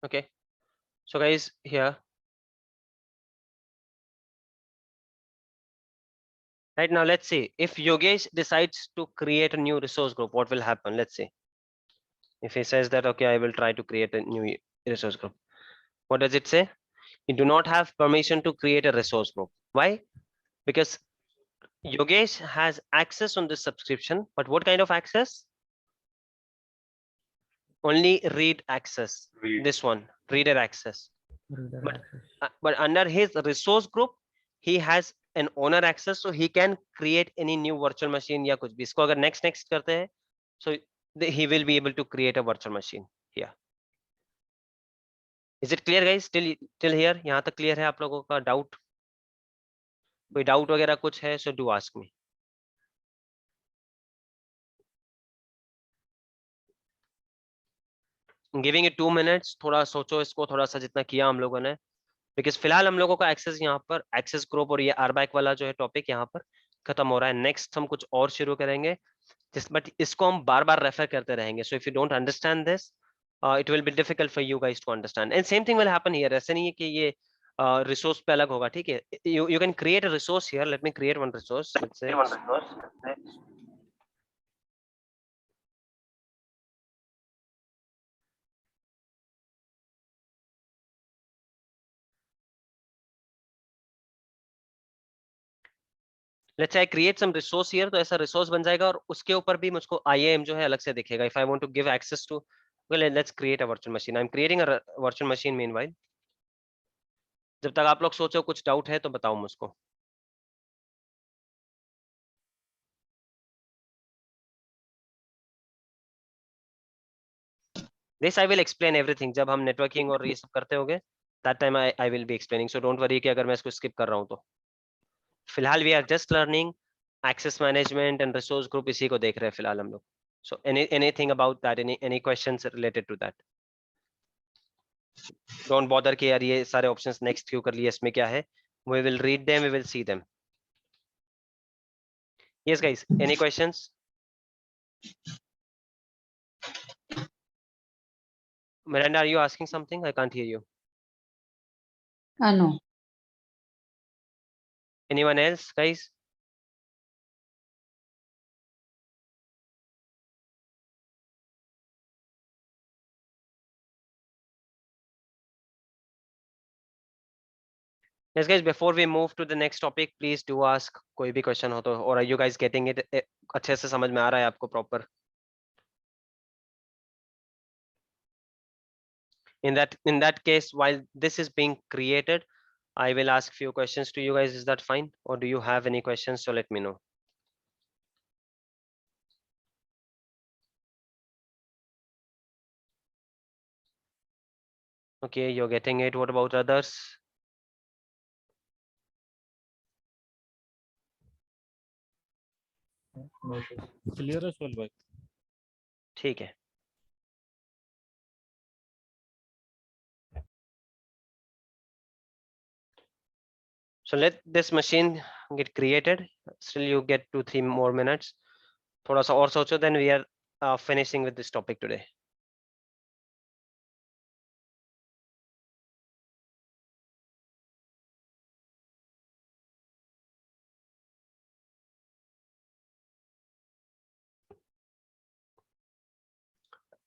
Okay, so guys, here right now, let's see if Yogesh decides to create a new resource group, what will happen? Let's see. If he says that, okay, I will try to create a new resource group, what does it say? You do not have permission to create a resource group. Why? Because Yogesh has access on this subscription, but what kind of access? Only read access. This one, reader access. But under his resource group, he has an owner access, so he can create any new virtual machine या कुछ भी. इसको अगर next करते हैं, so he will be able to create a virtual machine here. Is it clear, guys? Till here, यहाँ तक clear है आप लोगों का doubt? कोई doubt वगैरह कुछ है, so do ask me. Giving it 2 minutes, थोड़ा सोचो इसको, थोड़ा सा जितना किया हम लोगों ने, बिकॉज फिलहाल हम लोगों का एक्सेस यहाँ पर एक्सेस ग्रुप और ये आरबैक वाला जो है टॉपिक यहाँ पर खत्म हो रहा है. नेक्स्ट हम कुछ और शुरू करेंगे, बट इसको हम बार बार रेफर करते रहेंगे. So if you don't understand this, it will be difficult for you guys to understand. And same thing will happen here. ऐसे नहीं है कि ये रिसोर्स पे अलग होगा, ठीक है? You can create a resource here. Let me create one resource. Let's say let's I create some resource here. तो ऐसा रिसोर्स बन जाएगा और उसके ऊपर भी मुझको IAM जो है अलग से दिखेगा. If I want to give access to, let's create a virtual machine. I am creating a virtual machine meanwhile. जब तक आप लोग सोचो कुछ डाउट है तो बताओ मुझको. This I will explain everything जब हम नेटवर्किंग और ये सब करते होंगे. That time I will be explaining. So don't worry कि अगर मैं इसको स्किप कर रहा हूँ तो. फिलहाल we are just learning access management and resource group, इसी को देख रहे हैं फिलहाल हम लोग. So anything about that, any questions related to that, don't bother कि यार ये सारे ऑप्शंस नेक्स्ट क्यों कर लिए, इसमें क्या है. We will read them, we will see them. Yes guys, any questions? Miranda, are you asking something? I can't hear you. No. Anyone else, guys? Yes, guys, before we move to the next topic, please do ask कोई भी question हो तो, or are you guys getting it? अच्छे से समझ में आ रहा है आपको proper? In that case, while this is being created, I will ask few questions to you guys. Is that fine? Or do you have any questions? So let me know. Okay, you're getting it. What about others? Clear है soul भाई? ठीक है. So let this machine get created. Still you get 2-3 more minutes. थोड़ा सा और सोचो, then we are finishing with this topic today.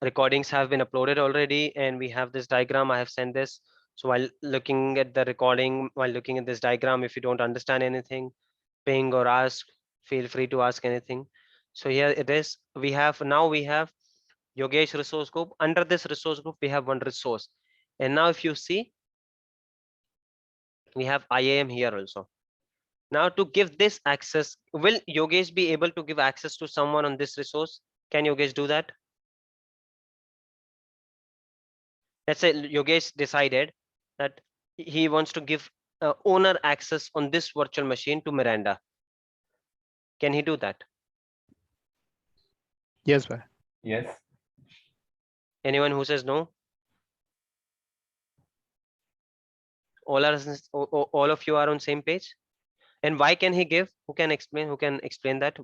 Recordings have been uploaded already, and we have this diagram. I have sent this. So while looking at the recording, while looking at this diagram, if you don't understand anything, ping or ask, feel free to ask anything. So here it is. We have Yogesh resource group. Under this resource group, we have one resource. And now if you see, we have IAM here also. Now to give this access, will Yogesh be able to give access to someone on this resource? Can Yogesh do that? Let's say Yogesh decided that he wants to give owner access on this virtual machine to Miranda. Can he do that? Yes, sir. Yes. Anyone who says no? All of you are on same page. And why can he give? Who can explain? Who can explain that?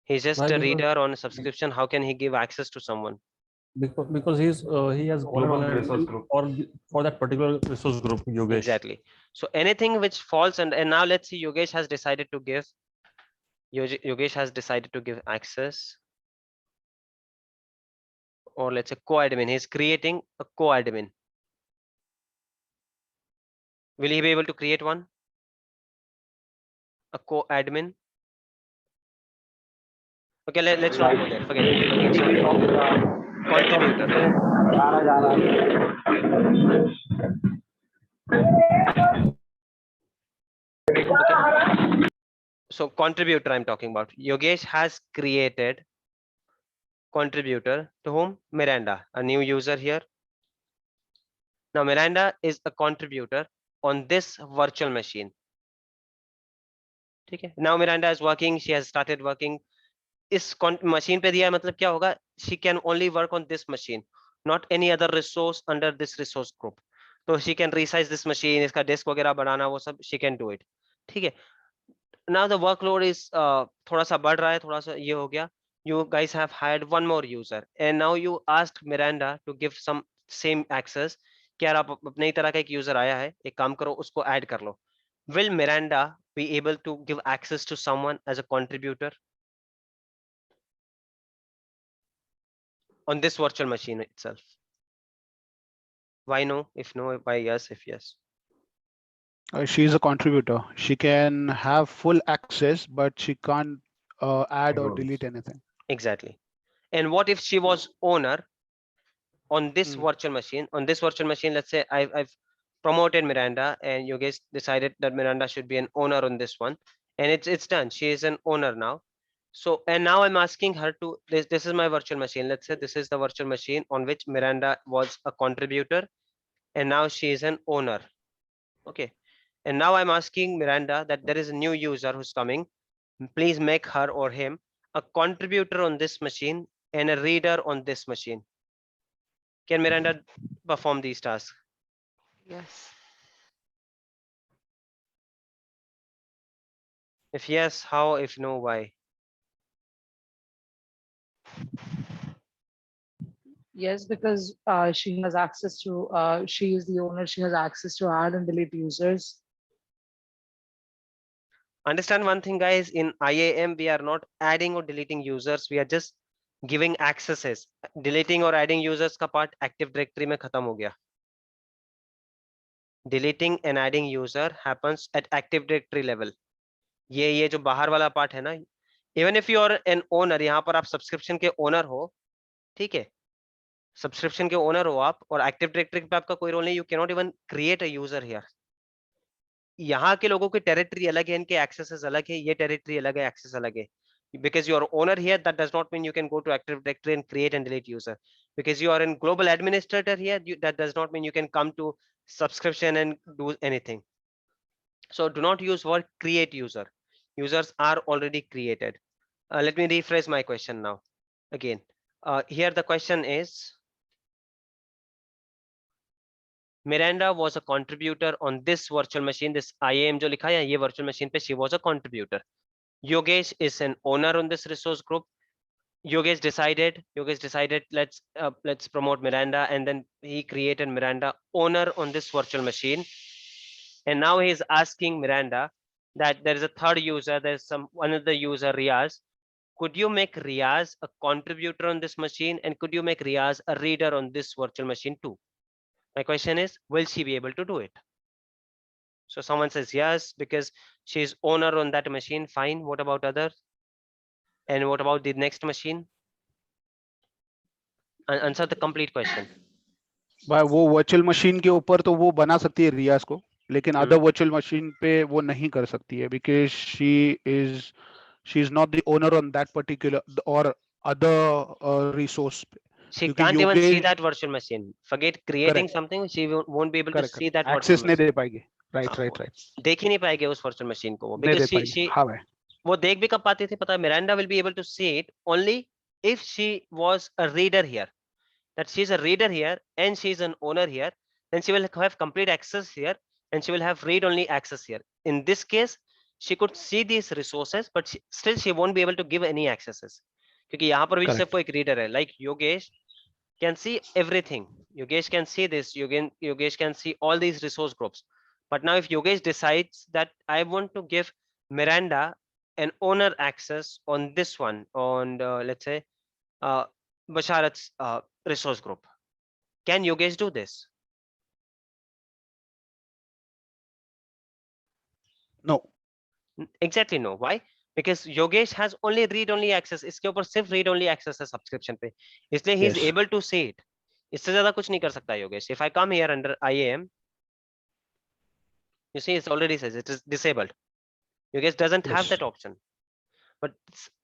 He's just Why? a Because reader on a subscription. How can he give access to someone? because he has Owner global of the resource handle group. for that particular resource group, Yogesh. Exactly. So anything which falls and now let's see Yogesh has decided to give Yogesh has decided to give access, or let's say co-admin. He's creating a co-admin. Will he be able to create one? A co-admin? Okay, let's not go there. Forget it. Contributor. Okay. So contributor I'm talking about. Yogesh has created contributor to whom? Miranda, a new user here. Now Miranda is a contributor on this virtual machine. Okay. Now Miranda is working. She has started working. इस machine पे दिया है मतलब क्या होगा? She can only work on this machine, not any other resource under this resource group. तो she can resize this machine, इसका disk वगैरह बढ़ाना वो सब she can do it. ठीक है. Now the workload is थोड़ा सा बढ़ रहा है, थोड़ा सा ये हो गया. You guys have hired one more user and now you asked Miranda to give some same access. कि यार आप अपने ही तरह का एक user आया है, एक काम करो उसको add कर लो. Will Miranda be able to give access to someone as a contributor on this virtual machine itself? Why no? If no, why yes? If yes. She is a contributor. She can have full access, but she can't add or delete anything. Exactly. And what if she was owner on this virtual machine? On this virtual machine, let's say I've promoted Miranda and you guys decided that Miranda should be an owner on this one, and it's done. She is an owner now. So and now I'm asking her to this is my virtual machine. Let's say this is the virtual machine on which Miranda was a contributor and now she is an owner. Okay. And now I'm asking Miranda that there is a new user who's coming. Please make her or him a contributor on this machine and a reader on this machine. Can Miranda perform these tasks? Yes. If yes, how? If no, why? Yes, because she has access to, she is the owner, she has access to add and delete users. Understand one thing, guys, in IAM, we are not adding or deleting users. We are just giving accesses. Deleting or adding users का part Active Directory में खत्म हो गया. Deleting and adding user happens at Active Directory level. ये जो बाहर वाला part है ना, even if you are an owner, यहाँ पर आप subscription के owner हो, ठीक है? Subscription के owner हो आप और Active Directory पे आपका कोई role नहीं. You cannot even create a user here. यहाँ के लोगों की टेरिटरी अलग है, इनके एक्सेसेस अलग है, ये टेरिटरी अलग है, एक्सेस अलग है. Because you are owner here, that does not mean you can go to Active Directory and create and delete user. Because you are in global administrator here, that does not mean you can come to subscription and do anything. So do not use word create user. Users are already created. Let me rephrase my question now. Again, here the question is, Miranda was a contributor on this virtual machine. This IAM जो लिखा है ये virtual machine पे she was a contributor. Yogesh is an owner on this resource group. Yogesh decided let's promote Miranda, and then he created Miranda owner on this virtual machine. And now he is asking Miranda that there is a third user, there's another user, Riaz. Could you make Riaz a contributor on this machine, and could you make Riaz a reader on this virtual machine too? My question is, will she be able to do it? So someone says yes, because she's owner on that machine. Fine. What about others? And what about the next machine? Answer the complete question. भाई वो virtual machine के ऊपर तो वो बना सकती है रियाज को, लेकिन अदर वर्चुअल मशीन पे वो नहीं कर सकती है, because she is not the owner on that particular or other resource. She can't even see that virtual machine. Forget creating something. She won't be able to see that virtual machine. Access नहीं दे पाएगी. Right. देख ही नहीं पाएगी उस virtual machine को, नहीं because दे पाएगी. हाँ भाई. वो देख भी कब पाती थी पता है? Miranda will be able to see it only if she was a reader here. That she's a reader here and she's an owner here, then she will have complete access here and she will have read only access here. In this case, she could see these resources, but still she won't be able to give any accesses. क्योंकि यहाँ पर भी सिर्फ वो एक reader है, like Yogesh. can see everything. Yogesh can see this. Yogesh can see all these resource groups. But now if Yogesh decides that I want to give Miranda an owner access on this one, on let's say Basharat's resource group, can Yogesh do this? No. Exactly no. Why? Because Yogesh has only read only access. इसके ऊपर सिर्फ read only access है subscription पे, इसलिए he is Yes. able to see it. इससे ज्यादा कुछ नहीं कर सकता Yogesh. If I come here under IAM, you see it already says it is disabled. Yogesh doesn't have Yes. that option. But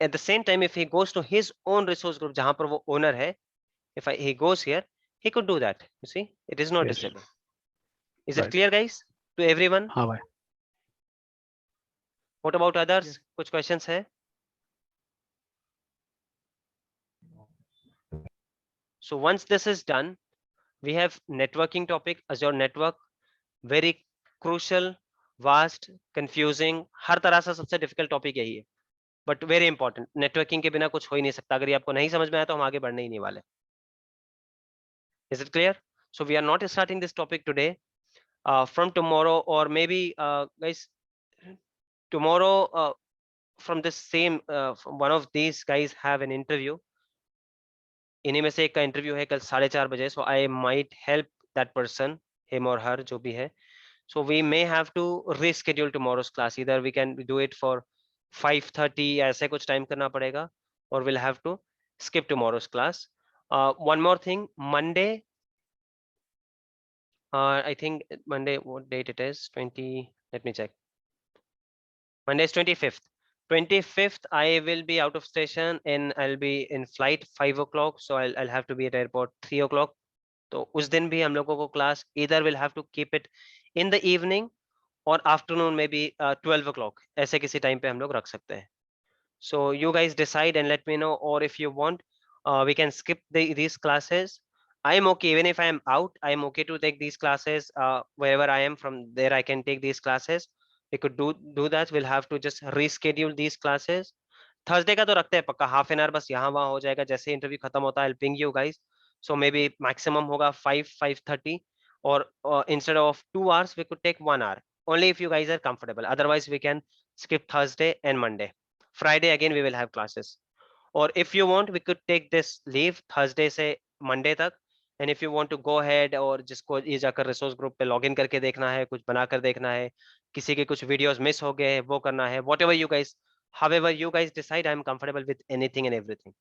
at the same time, if he goes to his own resource group जहां पर वो owner है, if he goes here, he could do that. You see, it is not Yes. disabled. Is Right. it clear, guys, to everyone? हाँ भाई. What about others? कुछ questions है? So once this is done, we have networking topic, Azure network, very crucial, vast, confusing, हर तरह से सबसे difficult topic यही है. But very important. Networking के बिना कुछ हो ही नहीं सकता. अगर ये आपको नहीं समझ में आया तो हम आगे बढ़ने ही नहीं वाले. Is it clear? So we are not starting this topic today. From tomorrow, or maybe guys, tomorrow from this same one of these guys have an interview. इन्हीं में से एक का इंटरव्यू है कल 4:30 बजे. So I might help that person, him or her, जो भी है. So we may have to reschedule tomorrow's class. Either we can do it for 5:30, ऐसे कुछ टाइम करना पड़ेगा, or we'll have to skip tomorrow's class. One more thing, Monday, I think Monday, what date it is? 20, let me check. Monday is 25th. 25th, I will be out of station and I'll be in flight 5 o'clock. So I'll have to be at airport 3 o'clock. तो उस दिन भी हम लोगों को class either will have to keep it in the evening or afternoon, maybe 12 o'clock. ऐसे किसी time पे हम लोग रख सकते हैं. So you guys decide and let me know, or if you want, we can skip these classes. I am okay, even if I am out, I am okay to take these classes wherever I am. From there I can take these classes. We could do that. We'll have to just reschedule these classes. Thursday का तो रखते हैं पक्का, half an hour बस यहाँ वहाँ हो जाएगा. जैसे इंटरव्यू खत्म होता है, I'll ping you guys. So maybe maximum होगा 5:30, or instead of 2 hours we could take 1 hour. Only if you guys are comfortable. Otherwise we can skip Thursday and Monday. Friday again we will have classes. Or if you want, we could take this leave Thursday से Monday तक. And if you want to go ahead, और जिसको ये जाकर resource group पे login करके देखना है, कुछ बनाकर देखना है, किसी के कुछ videos miss हो गए, वो करना है, whatever you guys, however you guys decide, I am comfortable with anything and everything.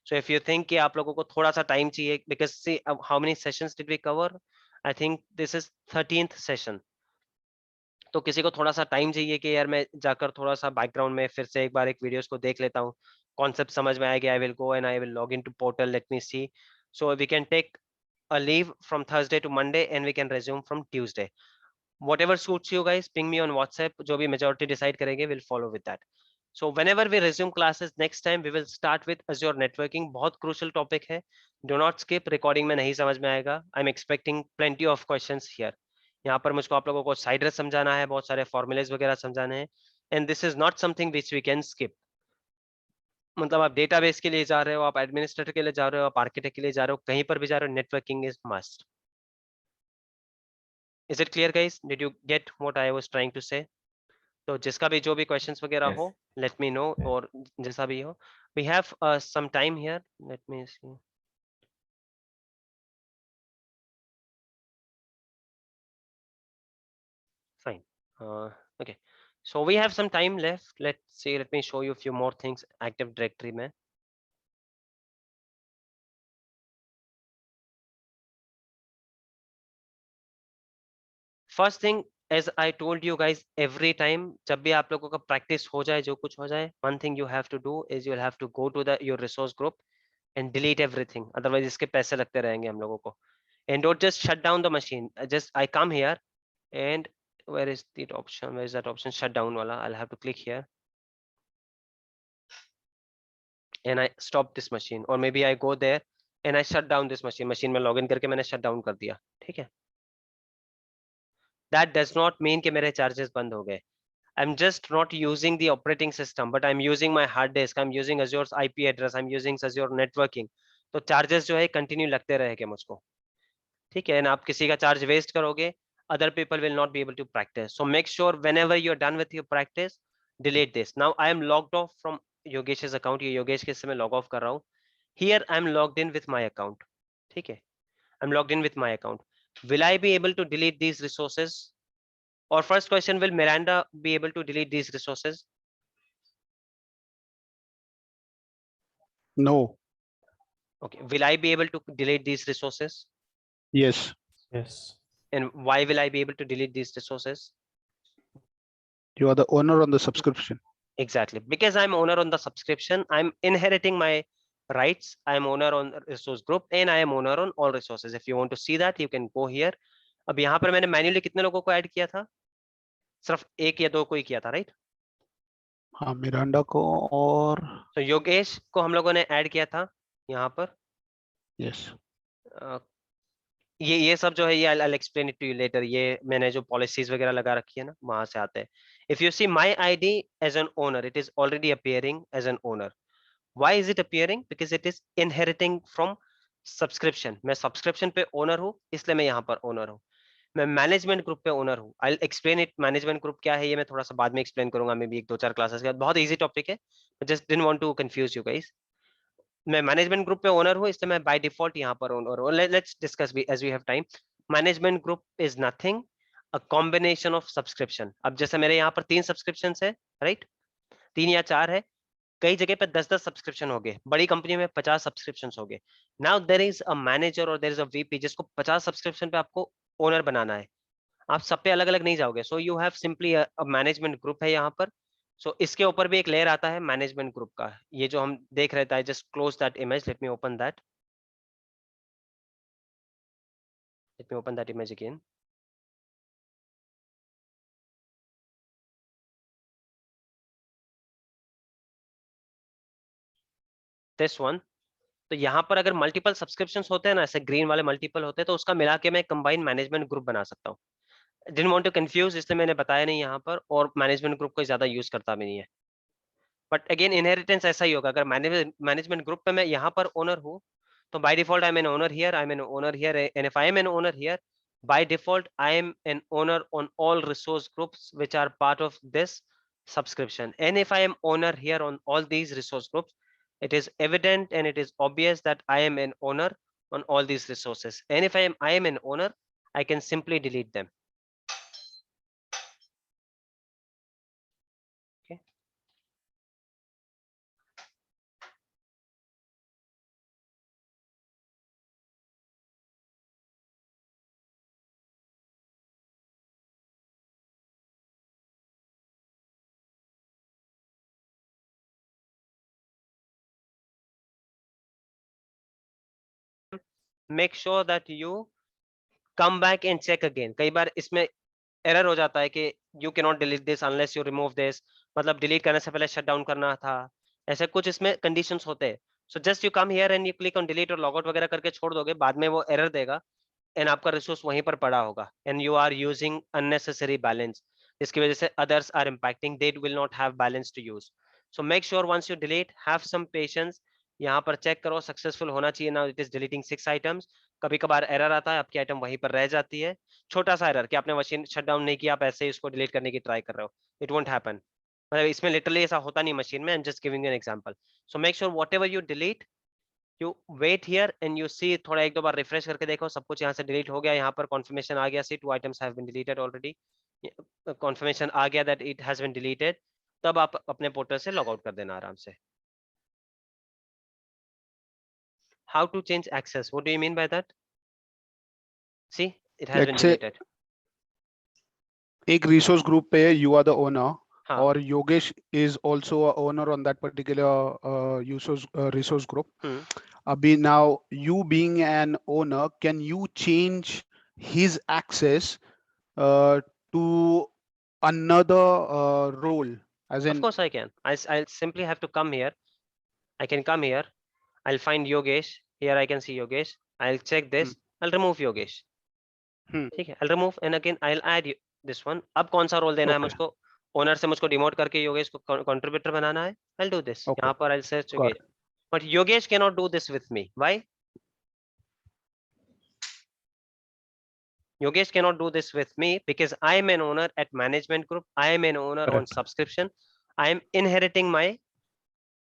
So if you think कि आप लोगों को थोड़ा सा time चाहिए, because see how many sessions did we cover? I think this is 13th session. तो किसी को थोड़ा सा टाइम चाहिए कि यार मैं जाकर थोड़ा सा बैकग्राउंड में फिर से एक बार एक वीडियोस को देख लेता हूँ, कॉन्सेप्ट समझ में आएगा, I will go and I will log in to portal, let me see. So we can take a leave from Thursday to Monday and we can resume from Tuesday. Whatever suits you guys, ping me on WhatsApp. जो भी majority decide करेंगे, we'll follow with that. So whenever we resume classes next time, we will start with Azure networking. बहुत crucial topic है. Do not skip. Recording में नहीं समझ में आएगा. I'm expecting plenty of questions here. यहाँ पर मुझको आप लोगों को साइड समझाना है, बहुत सारे फॉर्मूलेज वगैरह समझाने हैं. And this is not something which we can skip. मतलब आप डेटाबेस के लिए जा रहे हो, आप एडमिनिस्ट्रेटर के लिए जा रहे हो, आप आर्किटेक्ट के लिए जा रहे हो, कहीं पर भी जा रहे हो, networking is must. Is it clear guys? Did you get what I was trying to say? तो जिसका भी जो भी क्वेश्चंस वगैरह हो, लेट मी नो. और जैसा भी हो, we have some time here. Let me see. Fine. Okay. So we have some time left. Let's see. Let me show you a few more things. Active Directory में. First thing, as I told you guys every time, जब भी आप लोगों का practice हो जाए, जो कुछ हो जाए, one thing you have to do is you'll have to go to your resource group and delete everything. Otherwise इसके पैसे लगते रहेंगे हम लोगों को. And don't just shut down the machine. I come here and where is the option? Where is that option? Shut down wala. I'll have to click here. And I stop this machine, or maybe I go there and I shut down this machine. Machine में login करके मैंने shut down कर दिया, ठीक है? That does not mean कि मेरे charges बंद हो गए. I'm just not using the operating system, but I'm using my hard disk. I'm using Azure's IP address. I'm using Azure networking. तो चार्जेस जो है कंटिन्यू लगते रहेंगे मुझको, ठीक है, आप किसी का चार्ज वेस्ट करोगे, other people will not be able to practice. So make sure whenever you're done with your practice, delete this. Now I am logged off from Yogesh's account. ये योगेश के समय log off कर रहा हूँ. Here I am logged in with my account. ठीक है, I'm logged in with my account. Will I be able to delete these resources? Or first question, will Miranda be able to delete these resources? No. Okay, will I be able to delete these resources? Yes. Yes. And why will I be able to delete these resources? You are the owner on the subscription. Exactly, because I'm owner on the subscription, I'm inheriting my rights. I am owner on resource group and I am owner on all resources. If you want to see that, you can go here. अब यहाँ पर मैंने manually कितने लोगों को add किया था? सिर्फ एक या दो को ही किया था, राइट? हाँ, मिरांडा को और तो योगेश को हम लोगों ने ऐड किया था यहाँ पर. यस. ये सब जो है ये I'll explain it to you later. ये मैंने जो पॉलिसीज वगैरह लगा रखी है ना, वहां से आते हैं. If you see my ID as an owner, it is already appearing as an owner. Why is it appearing? Because it is inheriting from subscription. मैं subscription पे owner हूँ, इसलिए मैं यहाँ पर owner हूँ. मैं मैनेजमेंट ग्रुप पे ओनर हूँ. I'll explain it. Management group क्या है ये मैं थोड़ा सा बाद में एक्सप्लेन करूंगा, मे बी 1-2-4 क्लासेस के बाद. बहुत इजी टॉपिक है, just didn't want to confuse you guys. मैं मैनेजमेंट ग्रुप पे ओनर हूँ, इसलिए मैं बाय डिफॉल्ट यहाँ पर ओनर हूँ. Let's discuss as we have time. Management group is nothing, a combination of subscription. अब जैसे मेरे यहाँ पर 3 सब्सक्रिप्शन है, राइट? 3 या 4 है. कई जगह पे 10-10 सब्सक्रिप्शन हो गए, बड़ी कंपनी में 50 सब्सक्रिप्शन हो गए. Now there is a manager और देयर इज अ वीपी जिसको 50 सब्सक्रिप्शन पे आपको ओनर बनाना है. आप सब पे अलग अलग नहीं जाओगे. So you have simply a management group है यहाँ पर. सो इसके ऊपर भी एक लेयर आता है मैनेजमेंट ग्रुप का. ये जो हम देख रहे थे, just close that image, let me open that. Let me open that image again. This one. तो यहाँ पर अगर मल्टीपल सब्सक्रिप्शंस होते हैं ना, ऐसे ग्रीन वाले मल्टीपल होते हैं, तो उसका मिला के मैं कंबाइन मैनेजमेंट ग्रुप बना सकता हूँ. Didn't want to confuse, इसलिए मैंने बताया नहीं यहाँ पर, और मैनेजमेंट ग्रुप को ज्यादा यूज करता भी नहीं है. बट अगेन इनहेरिटेंस ऐसा ही होगा. अगर मैनेजमेंट ग्रुप पे मैं यहाँ पर ओनर हूँ, तो by default I am an owner here, I am an owner here, and if I am an owner here, by default I am an owner on all resource groups which are part of this subscription. And if I am owner here on all these resource groups, it is evident and it is obvious that I am an owner on all these resources. And if I am an owner, I can simply delete them. Okay. Make sure that you come back and check again. कई बार इसमें error हो जाता है कि you cannot delete this unless you remove this. मतलब delete करने से पहले शट डाउन करना था, ऐसे कुछ इसमें कंडीशंस होते हैं. So just you come here and you click on delete और लॉग आउट वगैरह करके छोड़ दोगे, बाद में वो एरर देगा एंड आपका रिसोर्स वहीं पर पड़ा होगा and you are using unnecessary balance, जिसकी वजह से others are impacting, they will not have balance to use. So make sure once you delete, have some patience. यहाँ पर चेक करो सक्सेसफुल होना चाहिए. Now it is deleting 6 items. कभी कभार एरर आता है, आपकी आइटम वहीं पर रह जाती है. छोटा सा एरर कि आपने मशीन शट डाउन नहीं किया, आप ऐसे ही उसको डिलीट करने की ट्राई कर रहे हो, इट वोंट हैपन. मतलब इसमें लिटरली ऐसा होता नहीं मशीन में. I am just giving an example. So make sure whatever you delete, you wait here and you see, थोड़ा एक दो बार रिफ्रेश करके देखो, सब कुछ यहाँ से डिलीट हो गया. यहाँ पर confirmation आ गया, see 2 items have been deleted already. confirmation आ गया that it has been deleted. तब आप अपने पोर्टल से लॉग आउट कर देना आराम से. How to change access? What do you mean by that? See, it has been Let's say deleted. एक रिसोर्स ग्रुप पे you are the owner हाँ. और Yogesh is also a owner on that particular resource group. Abhi, now you being an owner, can you change his access to another role? As Of in, course I can. I'll simply have to come here. I can come here. I'll find Yogesh. Here I can see Yogesh. I'll check this. I'll remove Yogesh. ठीक है. I'll remove and again I'll add this one. अब कौन सा role देना है Okay. मुझको? Owner से मुझको डिमोट करके योगेश को कंट्रीब्यूटर बनाना है. I'll do this. Okay. यहाँ पर I'll search Got Yogesh. but Yogesh cannot do this with me. Why? Yogesh cannot do this with me because I am an owner at management group. I am an owner on Correct. subscription. I am inheriting my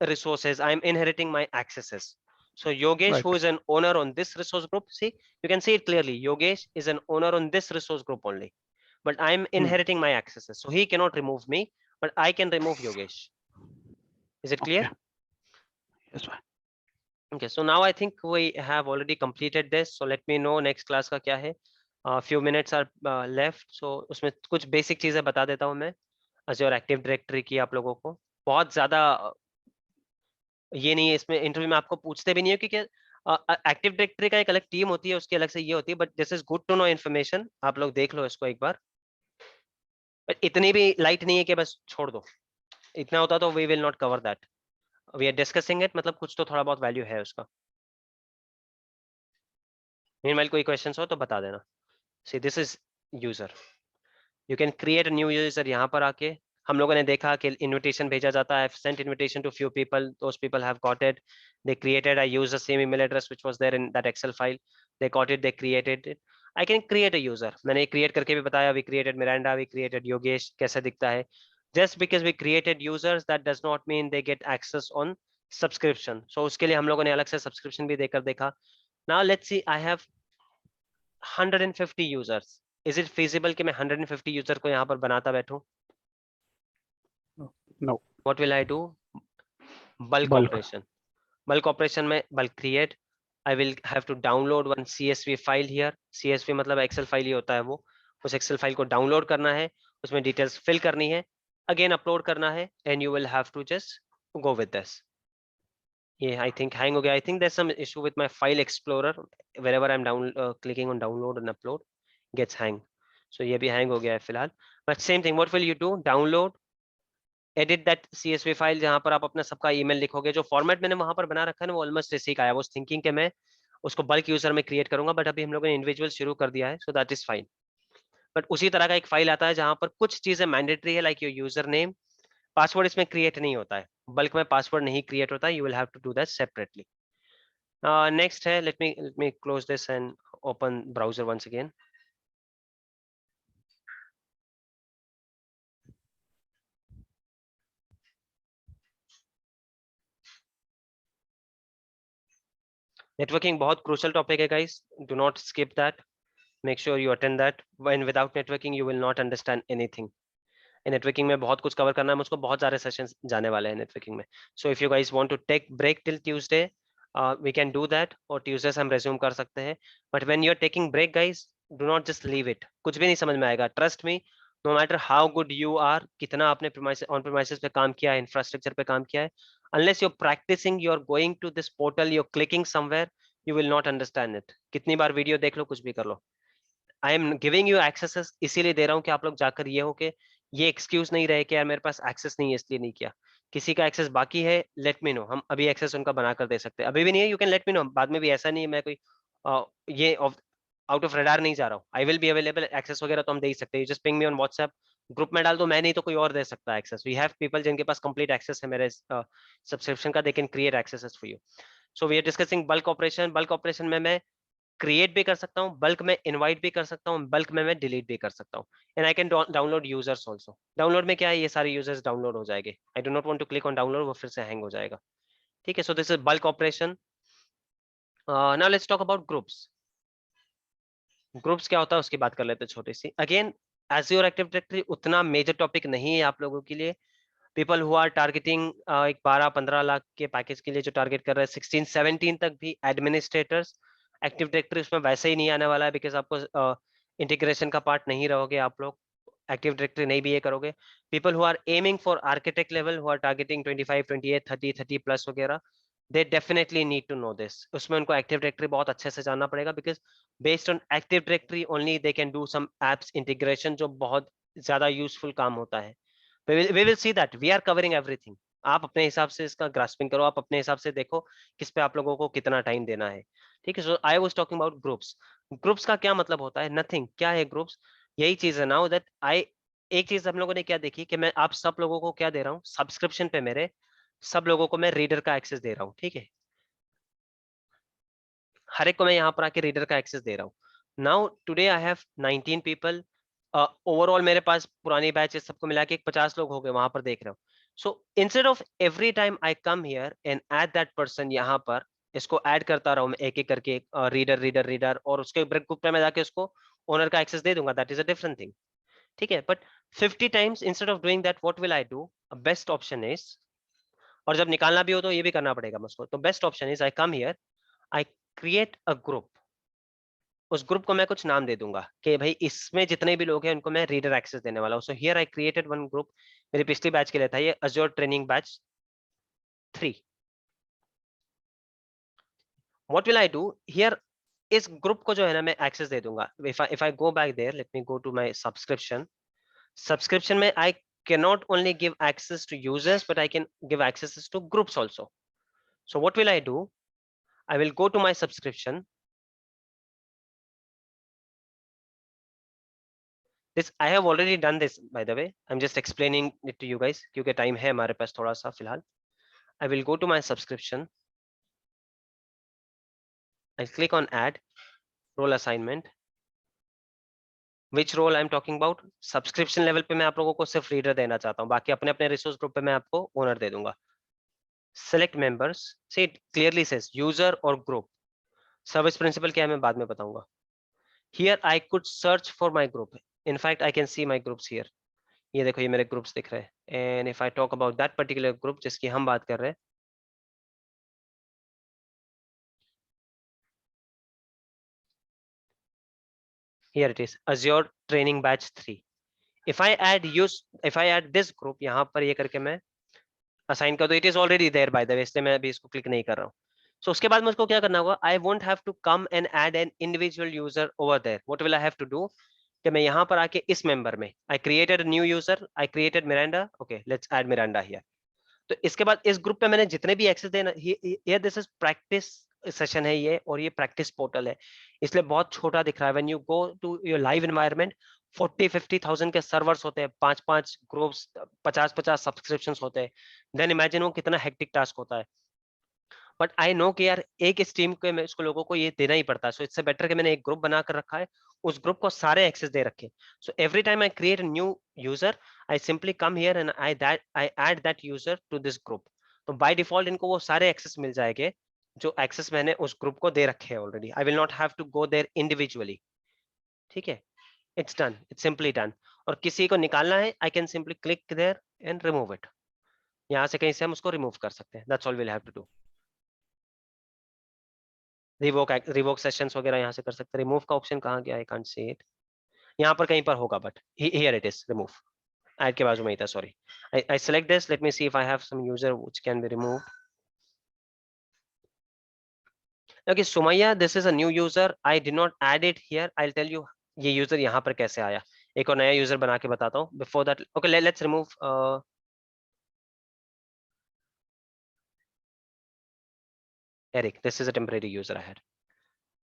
resources. I am inheriting my accesses. So Yogesh, Right. who is an owner on this resource group, see, you can see it clearly. Yogesh is an owner on this resource group only, but I am inheriting my accesses. So he cannot remove me, but I can remove Yogesh. Is it clear? Okay. Yes, sir. Okay, so now I think we have already completed this. So let me know next class का क्या है. Few minutes are left. So उसमें कुछ basic चीजें बता देता हूँ मैं. Azure Active Directory की आप लोगों को बहुत ज्यादा ये नहीं है, इसमें इंटरव्यू में आपको पूछते भी नहीं है क्योंकि एक्टिव डायरेक्टरी का एक अलग टीम होती है, उसकी अलग से ये होती है, but this is good to know information. आप लोग देख लो इसको एक बार. बट इतनी भी लाइट नहीं है कि बस छोड़ दो. इतना होता तो we will not cover that. We are discussing it, मतलब कुछ तो थोड़ा बहुत वैल्यू है उसका. मीनवाइल कोई क्वेश्चंस हो तो बता देना. See this is user. You can create a new user. यहाँ पर आके हम लोगों ने देखा कि इनविटेशन भेजा जाता है. Sent invitation to few people. Those people have got it. They created, I used the same email address which was there in that Excel file. They got it, they created it. I can create a user. मैंने create करके भी बताया. We created Miranda, we created Yogesh. कैसा दिखता है? Just because we created users, that does not mean they get access on subscription. So उसके लिए हम लोगों ने अलग से subscription भी देकर देखा. Now let's see, I have 150 users. Is it feasible कि मैं 150 user को यहाँ पर बनाता बैठूं? No. What will I do? Bulk operation. Bulk operation में bulk create. I will have to download one CSV file here. CSV मतलब Excel file ही होता है वो. उस Excel file को download करना है, उसमें details fill करनी है, again upload करना है, and you will have to just go with this. ये I think hang हो गया. I think there's some issue with my file explorer. Wherever I'm clicking on download and upload, gets hang. So ये भी hang हो गया है फिलहाल. But same thing. What will you do? Download. Edit that CSV file जहां पर आप अपना सबका ईमेल लिखोगे. जो फॉर्मेट मैंने वहां पर बना रखा है ना, वो ऑलमोस्ट ऐसे ही का है. वो थिंकिंग के मैं उसको बल्क यूजर में क्रिएट करूंगा, बट अभी हम लोगों ने इंडिविजुअल शुरू कर दिया है, so that is fine. But उसी तरह का एक फाइल आता है जहां पर कुछ चीजें मैंडेटरी है, like your user name. Password इसमें क्रिएट नहीं होता है, बल्क में पासवर्ड नहीं क्रिएट होता है. You will have to do that separately. Next है, let me close this and open browser once again. Networking बहुत क्रूशियल टॉपिक है guys. Do not skip that. Make sure you attend that. When without networking you will not understand anything. Networking में बहुत कुछ cover करना है मुझको. बहुत सारे सेशंस जाने वाले हैं नेटवर्किंग में. So if you guys want to take break till Tuesday, we can do that. और ट्यूसडे से हम रेज्यूम कर सकते हैं. But when you are taking break guys, do not just leave it. कुछ भी नहीं समझ में आएगा. Trust me, no matter how good you are, कितना आपने ऑन प्रीमाइसेस पे काम किया है, इंफ्रास्ट्रक्चर पे काम किया है, unless you are practising, you are going to this portal, you are clicking somewhere, you will not understand it. कितनी बार वीडियो देख लो, कुछ भी कर लो. I am giving you access इसीलिए दे रहा हूँ कि आप लोग जाकर ये हो कि ये एक्सक्यूज नहीं रहे कि यार मेरे पास एक्सेस नहीं है इसलिए नहीं किया. किसी का एक्सेस बाकी है, लेट मी नो. हम अभी एक्सेस उनका बना कर दे सकते हैं. अभी भी नहीं है, you can let me know. बाद में भी ऐसा नहीं है मैं कोई ये आउट ऑफ रडार नहीं जा रहा हूँ. I will be available. Access वगैरह तो हम दे ही सकते हैं. Just ping me on WhatsApp. Group में डाल दो, मैं नहीं तो कोई और दे सकता है एक्सेस. वी हैव पीपल जिनके पास कंप्लीट एक्सेस है मेरे सब्सक्रिप्शन का. They can create access for you. So we are discussing bulk operation. Bulk operation में मैं क्रिएट भी कर सकता हूँ, बल्क में इनवाइट भी कर सकता हूँ, बल्क में मैं डिलीट भी कर सकता हूँ. And I can download users also. Download में क्या है, ये सारे यूजर्स डाउनलोड हो जाएंगे. I do not want to click on download, वो फिर से हैंग हो जाएगा. ठीक है. So this is bulk operation. Now let's talk about groups. Groups क्या होता है उसकी बात कर लेते हैं छोटी सी. अगेन एज़्योर एक्टिव डायरेक्टरी उतना मेजर टॉपिक नहीं है आप लोगों के लिए. पीपल हु आर टारगेटिंग एक 12-15 लाख के पैकेज के लिए जो टारगेट कर रहे हैं, 16-17 तक भी एडमिनिस्ट्रेटर्स, एक्टिव डायरेक्टरी उसमें वैसे ही नहीं आने वाला है, बिकॉज आपको इंटीग्रेशन का पार्ट नहीं रहोगे आप लोग. एक्टिव डायरेक्टरी नहीं भी ये करोगे. People who are aiming for architect level, who are targeting 25, 28, 30 plus वगैरह, they definitely need to know this. उसमें उनको एक्टिव डायरेक्टरी बहुत अच्छे से जानना पड़ेगा, because based on active directory only they can do some apps integration, जो बहुत ज्यादा यूजफुल काम होता है. we will see that we are covering everything. आप अपने हिसाब से इसका ग्रास्पिंग करो, आप अपने हिसाब से देखो किस पे आप लोगों को कितना टाइम देना है. ठीक है. So I was talking about groups. Groups का क्या मतलब होता है? नथिंग. क्या है ग्रुप्स? यही चीज है. नाउ दैट आई एक चीज हम लोगों ने क्या देखी कि मैं आप सब लोगों को क्या दे रहा हूँ सब्सक्रिप्शन पे. मेरे सब लोगों को मैं रीडर का एक्सेस दे रहा हूँ, ठीक है, हर एक को मैं यहाँ पर आके रीडर का एक्सेस दे रहा हूँ. Now today I have 19 people. Overall मेरे पास पुरानी बैचेस सबको मिला के 50 लोग हो गए, वहां पर देख रहे हो. So instead of every time I come here and add that person, यहाँ पर इसको ऐड करता रहूं मैं एक एक करके, रीडर रीडर रीडर, और उसके ग्रुप में जाके उसको ओनर का एक्सेस दे दूंगा, that is a different thing, ठीक है. But 50 times instead of doing that what will I do, best option is, और जब निकालना भी हो तो ये भी करना पड़ेगा मुझको, तो best option is I come here, I create a group. उस ग्रुप को मैं कुछ नाम दे दूंगा कि भाई इसमें जितने भी लोग हैं उनको मैं रीडर एक्सेस देने वाला हूं. So here I created one group, मेरी पिछली बैच के लिए था ये, Azure training batch 3. What will I do here, इस ग्रुप को जो है ना मैं एक्सेस दे दूंगा. If I go back there, let me go to my subscription में I cannot only give access to users but I can give access to groups also. So what will I do, I will go to my subscription. This I have already done this, by the way, I'm just explaining it to you guys क्योंकि time है हमारे पास थोड़ा सा फिलहाल. I will go to my subscription, I click on add role assignment. Which role I'm talking about, subscription level पे मैं आप लोगों को सिर्फ रीडर देना चाहता हूँ, बाकी अपने अपने रिसोर्स ग्रुप पे मैं आपको ओनर दे दूंगा. Select members, see it clearly says user or group. Service principal क्या है मैं बाद में बताऊंगा. Here I could search for my group. In fact, I can see my groups here. ये देखो ये मेरे ग्रुप्स दिख रहे हैं. And if I talk about that particular group जिसकी हम बात कर रहे हैं, here it is, Azure Training Batch 3. If I add this group, यहाँ पर ये करके मैं assign कर दो, it is already there by the way, इसलिए मैं अभी इसको क्लिक नहीं कर रहा हूँ. So उसके बाद मुझको क्या करना होगा, I won't have to come and add an individual user over there. What will I have to do, कि मैं यहाँ पर आके इस मेंबर में I created a new user, I created Miranda. Okay, let's add Miranda here. तो इसके बाद इस ग्रुप पे मैंने जितने भी एक्सेस देना, ये दिस इज प्रैक्टिस सेशन है ये, और ये प्रैक्टिस पोर्टल है, इसलिए बहुत छोटा दिख रहा है. When you go to your live environment 40-50,000 के सर्वर्स होते हैं, 5-5 ग्रुप्स, 50-50 सब्सक्रिप्शंस होते हैं, देन इमेजिन वो कितना हेक्टिक टास्क होता है. बट आई नो कि यार एक इस टीम के में इसको लोगों को ये देना ही पड़ता है. सो इससे बेटर कि मैंने एक ग्रुप बना कर रखा है, उस ग्रुप को सारे एक्सेस दे रखे. So every time I create a new user, I simply come here and I add that user to this group. तो बाय डिफॉल्ट इनको वो सारे एक्सेस मिल जाएंगे जो एक्सेस मैंने उस ग्रुप को दे रखे हैं already. I will not have to go there individually. ठीक है, it's done, it's simply done. और किसी को निकालना है, I can simply click there and remove it. यहाँ से कहीं से हम उसको रिमूव कर सकते हैं. That's all will have to do. Revoke sessions वगैरह यहाँ से कर सकते हैं. रिमूव का ऑप्शन कहाँ गया, आई कांट सी इट. यहाँ पर कहीं पर होगा, but here it is, remove. Add के बाजू में ही था, sorry. I select this, let me see if I have some user which can be removed. Okay, Sumaya, this is a new user, I did not add it here. I'll tell you ये user यहाँ पर कैसे आया. एक और नया user बना के बताता हूँ. Before that, okay, let's remove Eric. This is a temporary user I had,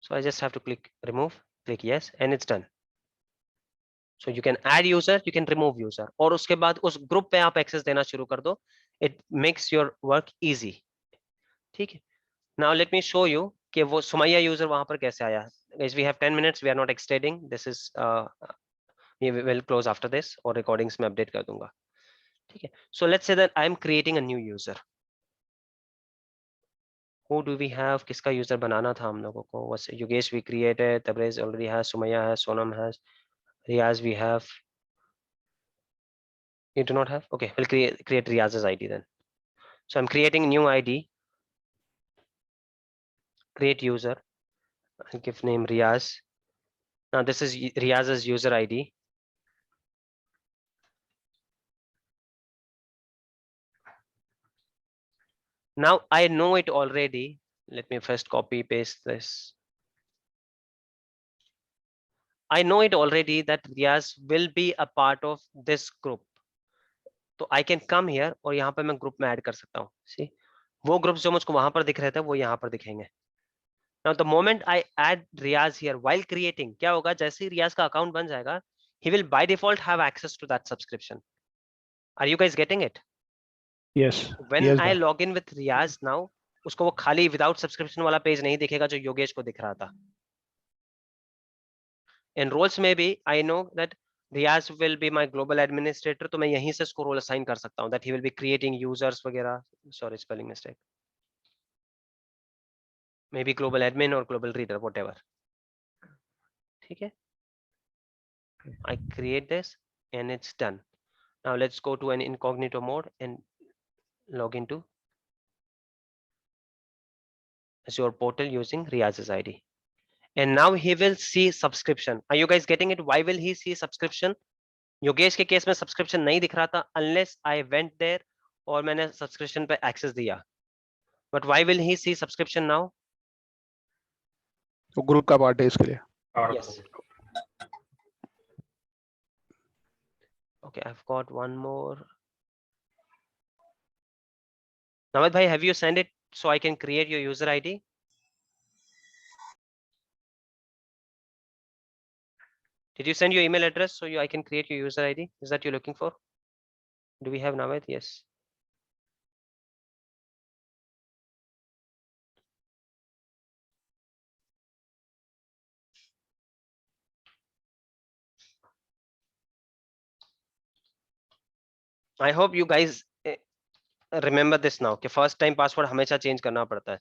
so I just have to click remove, click yes, and it's done. So you can add user, you can remove user, और उसके बाद उस group पे आप access देना शुरू कर दो. It makes your work easy. ठीक है. Now let me show you कि वो सुमैया यूजर वहां पर कैसे आया. Guys, we have 10 minutes, we are not extending. This is we will close after this, और recordings में update कर दूंगा. ठीक है. So let's say that I am creating a new user. Who do we have? किसका user बनाना था हम लोगों को? Was Yogesh we created, Tabriz already has, Sumaya has, Sonam has, Riaz we have. You do not have? Okay, we'll create Riaz's ID then. So I'm creating new ID. Create user. I'll give name Riaz. Now this is Riaz's user ID. Now I know it already. Let me first copy paste this. I know it already that Riaz will be a part of this group. तो I can come here और यहाँ पे मैं group में add कर सकता हूँ. See, वो ग्रुप्स जो मुझको वहां पर दिख रहे थे वो यहाँ पर दिखेंगे. Now the moment I add Riaz here while creating, क्या होगा, जैसे ही Riaz का अकाउंट बन जाएगा, he will by default have access to that subscription. Are you guys getting it? Yes. When Yes, I bhai. log in with Riaz now, उसको वो खाली without subscription वाला पेज नहीं दिखेगा जो योगेश को दिख रहा था. In roles में भी I know that Riaz will be my global administrator, तो मैं यहीं से उसको रोल असाइन कर सकता हूँ that he will be creating users वगैरह. Sorry, spelling mistake. Maybe global admin or global reader, whatever. ठीक है? I create this and it's done. Now let's go to an incognito mode and log into Azure portal using Riaz's ID. And now he will see subscription. Are you guys getting it? Why will he see subscription? Yogesh के case में subscription नहीं दिख रहा था unless I went there और मैंने subscription पे access दिया. But why will he see subscription now? तो ग्रुप का पार्ट है इसके लिए. Yes. Okay, I've got one more. Navid bhai, have you sent it so I can create your user ID? Did you send your email address so I can create your user ID? Is that you're looking for? Do we have Navid? Yes. I hope you guys remember this now कि first time password हमेशा change करना पड़ता है.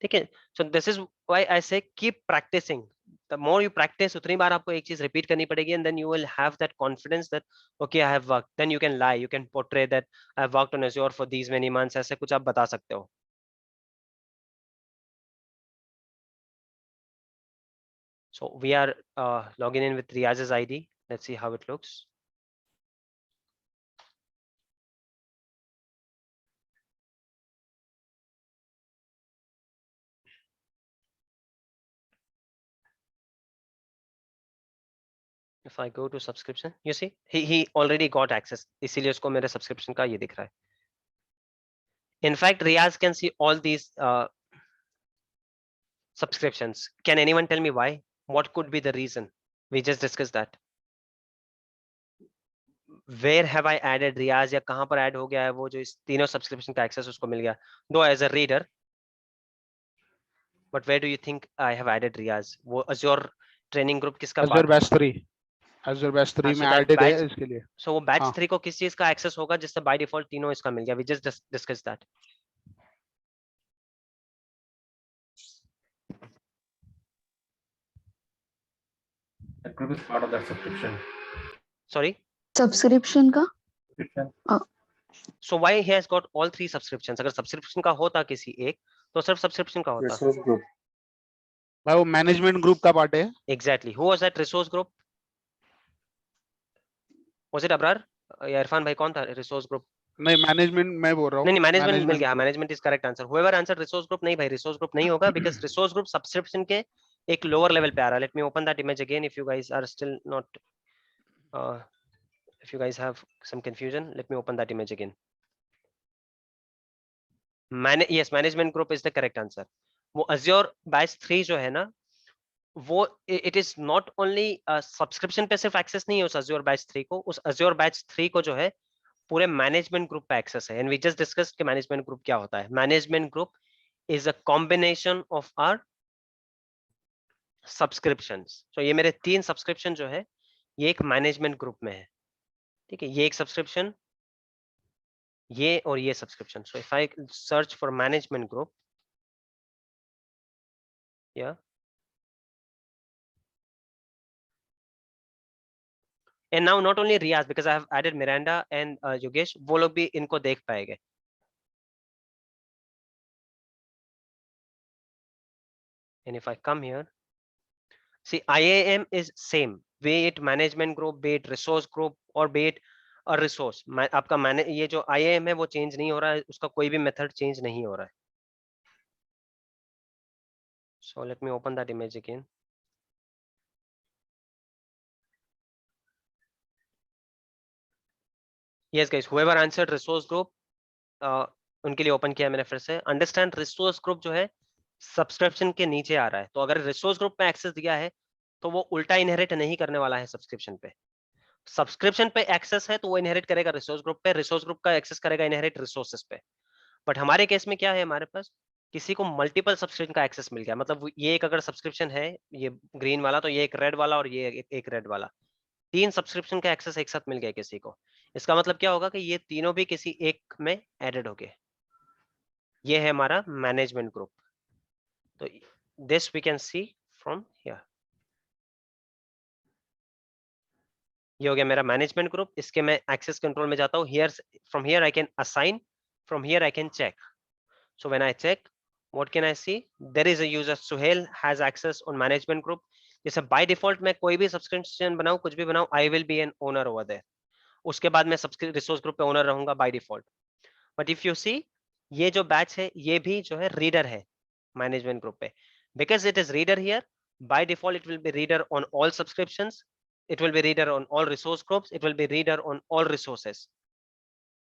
ठीक है? So this is why I say keep practicing. The more you practice, उतनी बार आपको एक चीज repeat करनी पड़ेगी and then you will have that confidence that okay I have worked. Then you can lie, you can portray that I have worked on Azure for these many months. ऐसे कुछ आप बता सकते हो. So we are logging in with Riaz's ID. Let's see how it looks. If I go to subscription, you see he already got access. इसीलिए उसको मेरे subscription का ये दिख रहा है. In fact, Riaz can see all these subscriptions. Can anyone tell me why? What could be the reason? We just discussed that. Where have I added Riaz या कहाँ पर add हो गया है वो जो इस तीनों subscription का access उसको मिल गया. Though as a reader, but where do you think I have added Riaz? वो Azure training group किसका Azure part है? Batch 3. Azure Batch 3 so में that added है batch- इसके लिए. So वो batch हाँ. 3 को किस चीज का access होगा जिससे by default तीनों इसका मिल गया? We just discussed that. That group is part of that subscription. Sorry. Subscription का So why he has got all three subscriptions? अगर subscription का होता किसी एक तो सिर्फ subscription का होता. Resource group. भाई वो मैनेजमेंट ग्रुप का पार्ट है. Exactly. Who was that resource group? Was it Abrar? या इरफान भाई कौन था resource group? नहीं मैनेजमेंट मैं बोल रहा हूँ. नहीं मैनेजमेंट मिल गया. Management is correct answer. Whoever answered resource group नहीं भाई resource group नहीं होगा because resource group subscription के एक lower level पे आ रहा है. Let me open that image again if you guys are still not if you guys have some confusion. Let me open that image again. Yes, management group is the correct answer. वो Azure Batch 3 जो है ना वो it is not only subscription पे सिर्फ access नहीं है उस Azure Batch 3 को. उस Azure Batch 3 को जो है पूरे मैनेजमेंट ग्रुप पे एक्सेस है. एंड वी जस्ट डिस्कस्ड कि मैनेजमेंट ग्रुप क्या होता है. Management group is a combination of our subscriptions. So ये मेरे 3 सब्सक्रिप्शन जो है ये एक मैनेजमेंट ग्रुप में है. ठीक है, ये एक सब्सक्रिप्शन, ये और ये subscription. So if I search for management group या and now not only Riaz because I have added Miranda and Yogesh, वो लोग भी इनको देख पाएंगे. And if I come here, see IAM is same, be it management group, be it resource group or be it a resource. आपका ये जो IAM है वो change नहीं हो रहा है, उसका कोई भी method change नहीं हो रहा है. So let me open that image again. Yes guys, whoever answered resource group उनके लिए ओपन किया मैंने फिर से. अंडरस्टैंड रिसोर्स ग्रुप जो है सब्सक्रिप्शन के नीचे आ रहा है. तो अगर रिसोर्स ग्रुप में एक्सेस दिया है तो वो उल्टा इनहेरिट नहीं करने वाला है सब्सक्रिप्शन पे. सब्सक्रिप्शन पे एक्सेस है तो वो इनहेरिट करेगा रिसोर्स ग्रुप पे, रिसोर्स ग्रुप का एक्सेस करेगा इनहेरिट रिसोर्सेस पे। बट हमारे केस में क्या है, हमारे पास किसी को मल्टीपल सब्सक्रिप्शन का एक्सेस मिल गया, मतलब ये एक अगर सब्सक्रिप्शन है, ये ग्रीन वाला, तो ये एक रेड वाला और ये एक रेड वाला, 3 सब्सक्रिप्शन का एक्सेस एक साथ मिल गया किसी को। इसका मतलब क्या होगा कि ये तीनों भी किसी एक में एडेड हो गए। ये है हमारा मैनेजमेंट ग्रुप। तो this we can see from here. ये हो गया मेरा मैनेजमेंट ग्रुप। इसके मैं एक्सेस कंट्रोल में जाता हूँ। Here from here I can assign, from here I can check. So when I check, what can I see? There is a user Suhail has access on management group. जैसे by default मैं कोई भी subscription बनाऊं, कुछ भी बनाऊं, I will be an owner over there. उसके बाद मैं रिसोर्स ग्रुप पे ओनर रहूंगा by default. But if you see, ये जो बैच है ये भी जो है रीडर है मैनेजमेंट ग्रुप पे. Because it is reader here, by default it will be reader on all subscriptions. It will be reader on all resource groups. It will be reader on all resources.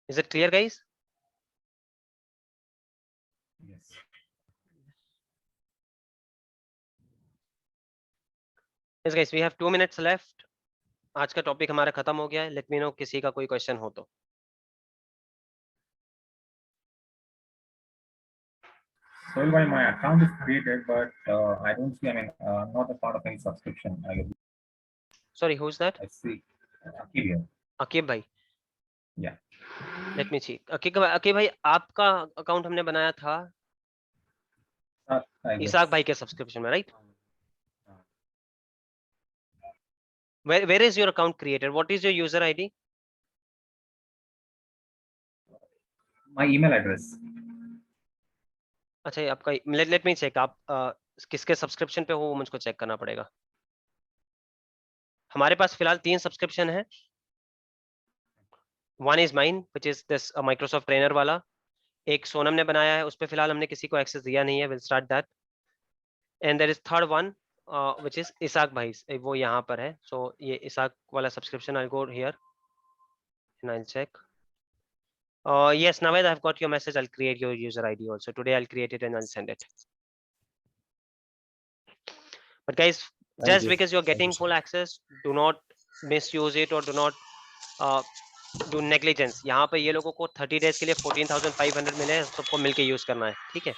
Is it clear, guys? Yes. Yes guys, we have 2 minutes left. आज का topic हमारा खत्म हो गया है। Let me know किसी का कोई क्वेश्चन हो तो। So my account is created, but I don't see. I mean, not a part of any subscription. Sorry, who's that? I see Akib here. Aqib भाई। Yeah. लेट मी सी। अकीब भाई, आपका account हमने बनाया था I guess. इसाक भाई के subscription में, right? Where is your account created? What is your user ID? My email address. अच्छा, ये आपका लेट मी चेक। आप किसके सब्सक्रिप्शन पे हो वो मुझको चेक करना पड़ेगा। हमारे पास फिलहाल 3 सब्सक्रिप्शन है। One is mine which is this Microsoft trainer वाला। एक सोनम ने बनाया है, उस पे फिलहाल हमने किसी को एक्सेस दिया नहीं है। Will start that. And there is third one which is Ishaq भाई, वो यहाँ पर है। सो ये इसाक वाला subscription, I go here and I check. Yes, Naved, I've got your message. I'll create your user ID also. Today I'll create it and I'll send it. But guys, just because you're getting full access, do not misuse it or do not do negligence. यहाँ पे ये लोगों को 30 days के लिए 14,500 मिले, सबको मिलके यूज करना है, ठीक है?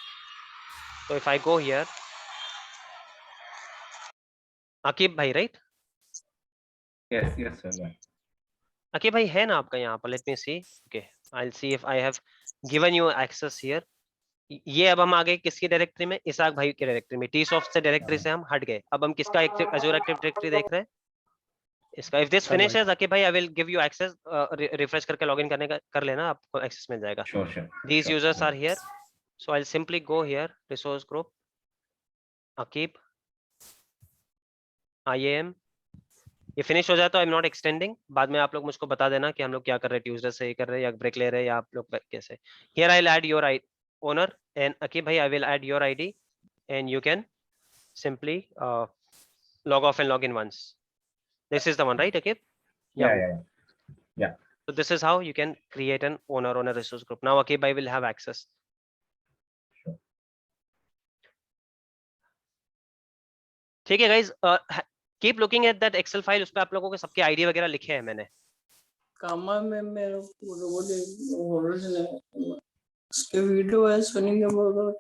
So if I go here, Aqib भाई, right? Yes, yes, sir. Yeah. Aqib भाई है ना आपका यहाँ पर? Let me see. Okay, I'll see if I have given you access here. ये अब हम आ गए किसकी डायरेक्टरी में? इसाक भाई की डायरेक्टरी में। Tsoft से डायरेक्टरी से हम हट गए। अब हम किसका Azure Active Directory देख रहे हैं? इसका। If this finishes, अकीब भाई, I will give you access. Refresh करके लॉगिन करने का कर लेना, आपको एक्सेस मिल जाएगा। Sure, sure. These Sure. users are here. So I'll simply go here, resource group, Akib, IAM. ये फिनिश हो जाए तो आई एम नॉट एक्सटेंडिंग। बाद में आप लोग मुझको बता देना कि हम लोग क्या कर रहे हैं, ट्यूसडे से कर रहे हैं या ब्रेक ले रहे हैं, या आप लोग कैसे। Here I will add your owner and Akib भाई, I will add your ID and you can simply log off and log in once. This is the one, right, Akib? Yeah. So this is how you can create an owner on a resource group. Now Akib I will have access. Sure. ठीक है guys, keep looking at that Excel file. उस पे आप लोगों के सबके ID वगैरह लिखे हैं मैंने। कामा में मेरे को बोले उसके वीडियो है सुनी के बोल